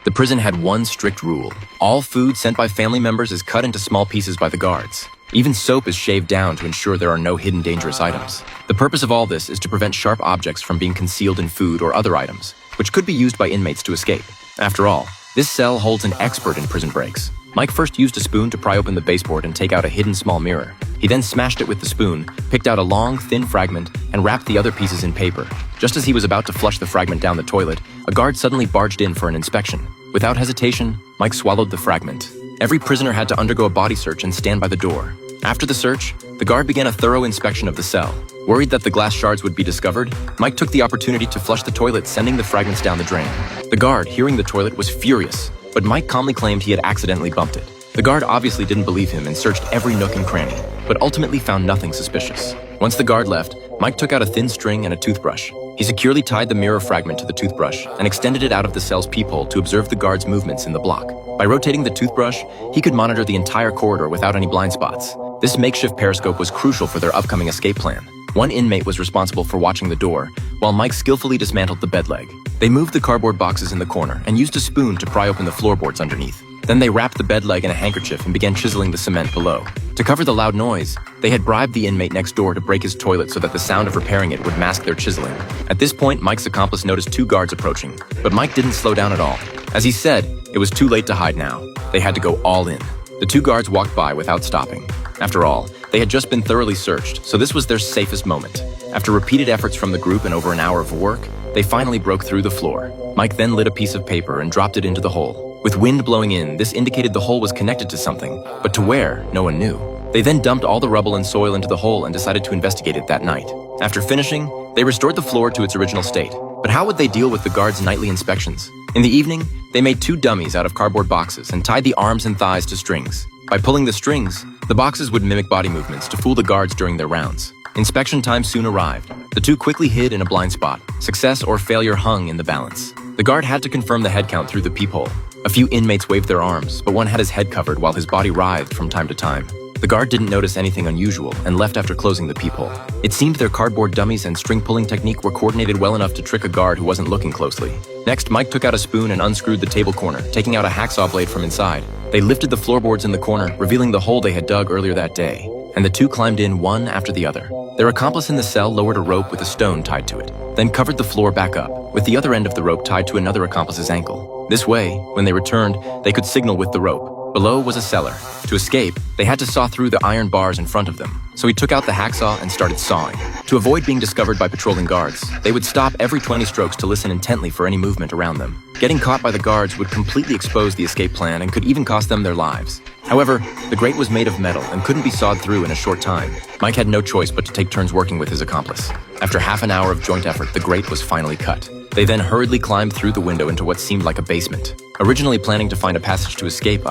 The prison had one strict rule. All food sent by family members is cut into small pieces by the guards. Even soap is shaved down to ensure there are no hidden dangerous items. The purpose of all this is to prevent sharp objects from being concealed in food or other items, which could be used by inmates to escape. After all, this cell holds an expert in prison breaks. Mike first used a spoon to pry open the baseboard and take out a hidden small mirror. He then smashed it with the spoon, picked out a long, thin fragment, and wrapped the other pieces in paper. Just as he was about to flush the fragment down the toilet, a guard suddenly barged in for an inspection. Without hesitation, Mike swallowed the fragment. Every prisoner had to undergo a body search and stand by the door. After the search, the guard began a thorough inspection of the cell. Worried that the glass shards would be discovered, Mike took the opportunity to flush the toilet, sending the fragments down the drain. The guard, hearing the toilet, was furious, but Mike calmly claimed he had accidentally bumped it. The guard obviously didn't believe him and searched every nook and cranny, but ultimately found nothing suspicious. Once the guard left, Mike took out a thin string and a toothbrush. He securely tied the mirror fragment to the toothbrush and extended it out of the cell's peephole to observe the guard's movements in the block. By rotating the toothbrush, he could monitor the entire corridor without any blind spots. This makeshift periscope was crucial for their upcoming escape plan. One inmate was responsible for watching the door, while Mike skillfully dismantled the bed leg. They moved the cardboard boxes in the corner and used a spoon to pry open the floorboards underneath. Then they wrapped the bed leg in a handkerchief and began chiseling the cement below. To cover the loud noise, they had bribed the inmate next door to break his toilet so that the sound of repairing it would mask their chiseling. At this point, Mike's accomplice noticed two guards approaching, but Mike didn't slow down at all. As he said, it was too late to hide now. They had to go all in. The two guards walked by without stopping. After all, they had just been thoroughly searched, so this was their safest moment. After repeated efforts from the group and over an hour of work, they finally broke through the floor. Mike then lit a piece of paper and dropped it into the hole. With wind blowing in, this indicated the hole was connected to something, but to where, no one knew. They then dumped all the rubble and soil into the hole and decided to investigate it that night. After finishing, they restored the floor to its original state. But how would they deal with the guards' nightly inspections? In the evening, they made two dummies out of cardboard boxes and tied the arms and thighs to strings. By pulling the strings, the boxes would mimic body movements to fool the guards during their rounds. Inspection time soon arrived. The two quickly hid in a blind spot. Success or failure hung in the balance. The guard had to confirm the head count through the peephole. A few inmates waved their arms, but one had his head covered while his body writhed from time to time. The guard didn't notice anything unusual and left after closing the peephole. It seemed their cardboard dummies and string pulling technique were coordinated well enough to trick a guard who wasn't looking closely. Next, Mike took out a spoon and unscrewed the table corner, taking out a hacksaw blade from inside. They lifted the floorboards in the corner, revealing the hole they had dug earlier that day, and the two climbed in one after the other. Their accomplice in the cell lowered a rope with a stone tied to it, then covered the floor back up, with the other end of the rope tied to another accomplice's ankle. This way, when they returned, they could signal with the rope. Below was a cellar. To escape, they had to saw through the iron bars in front of them, so he took out the hacksaw and started sawing. To avoid being discovered by patrolling guards, they would stop every 20 strokes to listen intently for any movement around them. Getting caught by the guards would completely expose the escape plan and could even cost them their lives. However, the grate was made of metal and couldn't be sawed through in a short time. Mike had no choice but to take turns working with his accomplice. After half an hour of joint effort, the grate was finally cut. They then hurriedly climbed through the window into what seemed like a basement. Originally planning to find a passage to escape,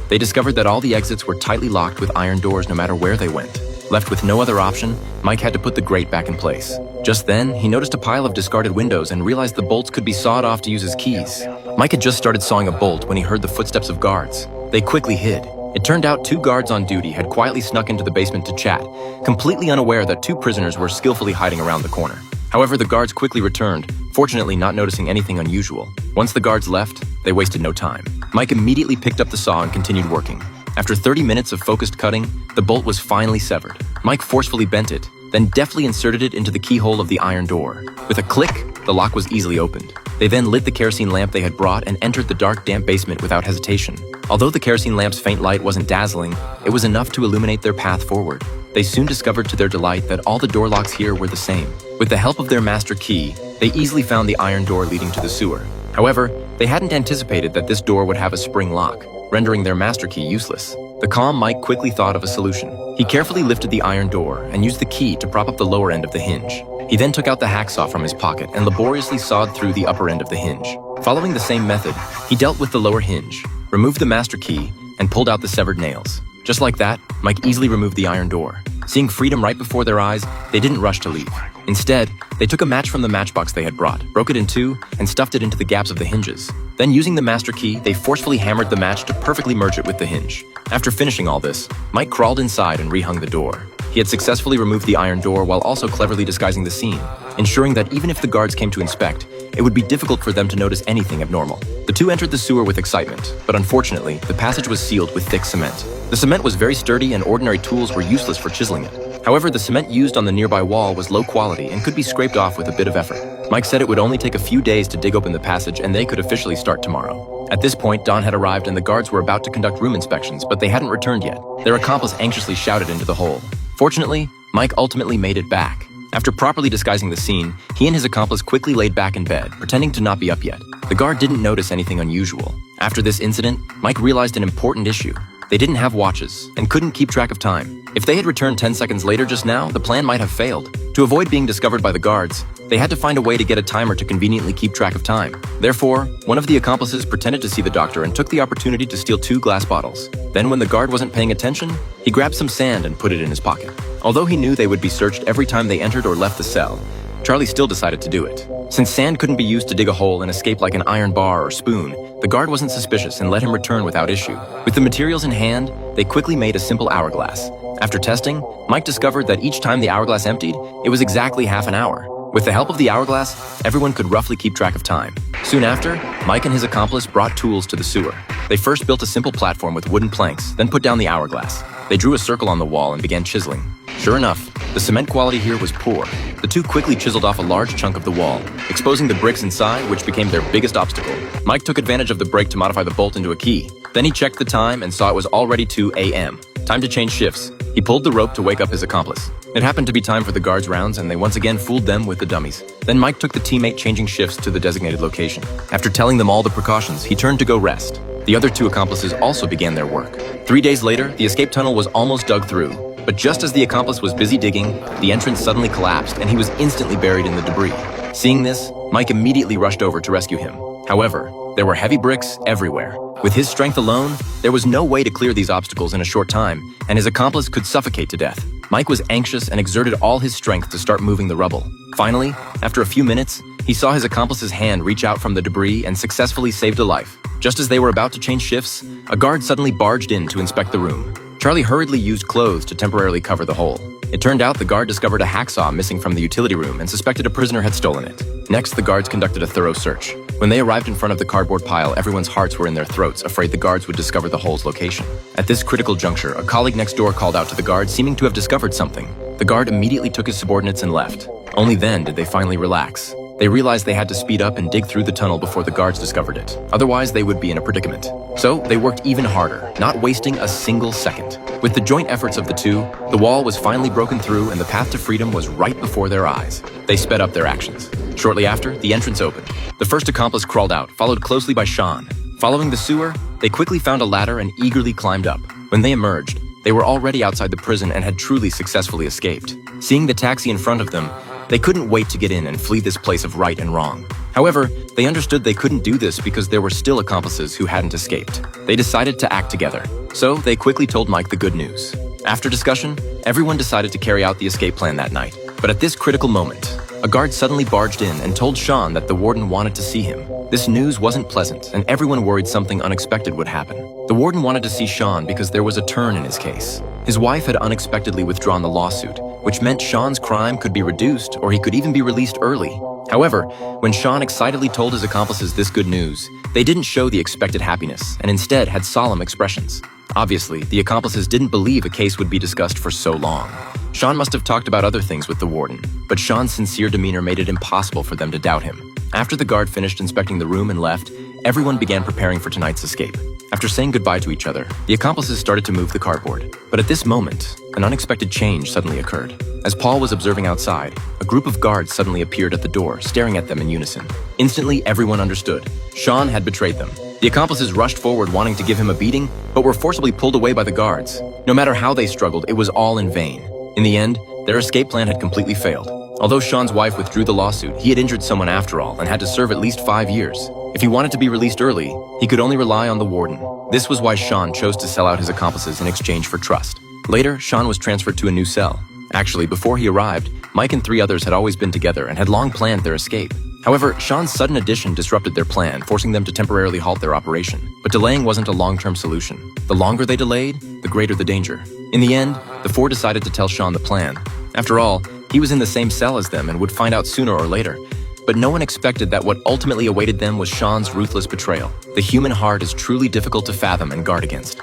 they discovered that all the exits were tightly locked with iron doors no matter where they went. Left with no other option, Mike had to put the grate back in place. Just then, he noticed a pile of discarded windows and realized the bolts could be sawed off to use as keys. Mike had just started sawing a bolt when he heard the footsteps of guards. They quickly hid. It turned out two guards on duty had quietly snuck into the basement to chat, completely unaware that two prisoners were skillfully hiding around the corner. However, the guards quickly returned, fortunately not noticing anything unusual. Once the guards left, they wasted no time. Mike immediately picked up the saw and continued working. After 30 minutes of focused cutting, the bolt was finally severed. Mike forcefully bent it, then deftly inserted it into the keyhole of the iron door. With a click, the lock was easily opened. They then lit the kerosene lamp they had brought and entered the dark, damp basement without hesitation. Although the kerosene lamp's faint light wasn't dazzling, it was enough to illuminate their path forward. They soon discovered to their delight that all the door locks here were the same. With the help of their master key, they easily found the iron door leading to the sewer. However, they hadn't anticipated that this door would have a spring lock, rendering their master key useless. The calm Mike quickly thought of a solution. He carefully lifted the iron door and used the key to prop up the lower end of the hinge. He then took out the hacksaw from his pocket and laboriously sawed through the upper end of the hinge. Following the same method, he dealt with the lower hinge, removed the master key, and pulled out the severed nails. Just like that, Mike easily removed the iron door. Seeing freedom right before their eyes, they didn't rush to leave. Instead, they took a match from the matchbox they had brought, broke it in two, and stuffed it into the gaps of the hinges. Then, using the master key, they forcefully hammered the match to perfectly merge it with the hinge. After finishing all this, Mike crawled inside and rehung the door. He had successfully removed the iron door while also cleverly disguising the scene, ensuring that even if the guards came to inspect, it would be difficult for them to notice anything abnormal. The two entered the sewer with excitement, but unfortunately, the passage was sealed with thick cement. The cement was very sturdy and ordinary tools were useless for chiseling it. However, the cement used on the nearby wall was low quality and could be scraped off with a bit of effort. Mike said it would only take a few days to dig open the passage and they could officially start tomorrow. At this point, dawn had arrived and the guards were about to conduct room inspections, but they hadn't returned yet. Their accomplice anxiously shouted into the hole. Fortunately, Mike ultimately made it back. After properly disguising the scene, he and his accomplice quickly laid back in bed, pretending to not be up yet. The guard didn't notice anything unusual. After this incident, Mike realized an important issue. They didn't have watches and couldn't keep track of time. If they had returned 10 seconds later just now, the plan might have failed. To avoid being discovered by the guards, they had to find a way to get a timer to conveniently keep track of time. Therefore, one of the accomplices pretended to see the doctor and took the opportunity to steal 2 glass bottles. Then when the guard wasn't paying attention, he grabbed some sand and put it in his pocket. Although he knew they would be searched every time they entered or left the cell, Charlie still decided to do it. Since sand couldn't be used to dig a hole and escape like an iron bar or spoon, the guard wasn't suspicious and let him return without issue. With the materials in hand, they quickly made a simple hourglass. After testing, Mike discovered that each time the hourglass emptied, it was exactly half an hour. With the help of the hourglass, everyone could roughly keep track of time. Soon after, Mike and his accomplice brought tools to the sewer. They first built a simple platform with wooden planks, then put down the hourglass. They drew a circle on the wall and began chiseling. Sure enough, the cement quality here was poor. The two quickly chiseled off a large chunk of the wall, exposing the bricks inside, which became their biggest obstacle. Mike took advantage of the break to modify the bolt into a key. Then he checked the time and saw it was already 2 a.m. Time to change shifts. He pulled the rope to wake up his accomplice. It happened to be time for the guards' rounds, and they once again fooled them with the dummies. Then Mike took the teammate changing shifts to the designated location. After telling them all the precautions, he turned to go rest. The other 2 accomplices also began their work. 3 days later, the escape tunnel was almost dug through. But just as the accomplice was busy digging, the entrance suddenly collapsed and he was instantly buried in the debris. Seeing this, Mike immediately rushed over to rescue him. However, there were heavy bricks everywhere. With his strength alone, there was no way to clear these obstacles in a short time, and his accomplice could suffocate to death. Mike was anxious and exerted all his strength to start moving the rubble. Finally, after a few minutes, he saw his accomplice's hand reach out from the debris and successfully saved a life. Just as they were about to change shifts, a guard suddenly barged in to inspect the room. Charlie hurriedly used clothes to temporarily cover the hole. It turned out the guard discovered a hacksaw missing from the utility room and suspected a prisoner had stolen it. Next, the guards conducted a thorough search. When they arrived in front of the cardboard pile, everyone's hearts were in their throats, afraid the guards would discover the hole's location. At this critical juncture, a colleague next door called out to the guard, seeming to have discovered something. The guard immediately took his subordinates and left. Only then did they finally relax. They realized they had to speed up and dig through the tunnel before the guards discovered it. Otherwise, they would be in a predicament. So they worked even harder, not wasting a single second. With the joint efforts of the two, the wall was finally broken through and the path to freedom was right before their eyes. They sped up their actions. Shortly after, the entrance opened. The first accomplice crawled out, followed closely by Sean. Following the sewer, they quickly found a ladder and eagerly climbed up. When they emerged, they were already outside the prison and had truly successfully escaped. Seeing the taxi in front of them, they couldn't wait to get in and flee this place of right and wrong. However, they understood they couldn't do this because there were still accomplices who hadn't escaped. They decided to act together. So they quickly told Mike the good news. After discussion, everyone decided to carry out the escape plan that night. But at this critical moment, a guard suddenly barged in and told Sean that the warden wanted to see him. This news wasn't pleasant, and everyone worried something unexpected would happen. The warden wanted to see Sean because there was a turn in his case. His wife had unexpectedly withdrawn the lawsuit, which meant Sean's crime could be reduced or he could even be released early. However, when Sean excitedly told his accomplices this good news, they didn't show the expected happiness and instead had solemn expressions. Obviously, the accomplices didn't believe a case would be discussed for so long. Sean must have talked about other things with the warden, but Sean's sincere demeanor made it impossible for them to doubt him. After the guard finished inspecting the room and left, everyone began preparing for tonight's escape. After saying goodbye to each other, the accomplices started to move the cardboard. But at this moment, an unexpected change suddenly occurred. As Paul was observing outside, a group of guards suddenly appeared at the door, staring at them in unison. Instantly, everyone understood. Sean had betrayed them. The accomplices rushed forward wanting to give him a beating, but were forcibly pulled away by the guards. No matter how they struggled, it was all in vain. In the end, their escape plan had completely failed. Although Sean's wife withdrew the lawsuit, he had injured someone after all and had to serve at least 5 years. If he wanted to be released early, he could only rely on the warden. This was why Sean chose to sell out his accomplices in exchange for trust. Later, Sean was transferred to a new cell. Actually, before he arrived, Mike and 3 others had always been together and had long planned their escape. However, Sean's sudden addition disrupted their plan, forcing them to temporarily halt their operation. But delaying wasn't a long-term solution. The longer they delayed, the greater the danger. In the end, the 4 decided to tell Sean the plan. After all, he was in the same cell as them and would find out sooner or later. But no one expected that what ultimately awaited them was Sean's ruthless betrayal. The human heart is truly difficult to fathom and guard against.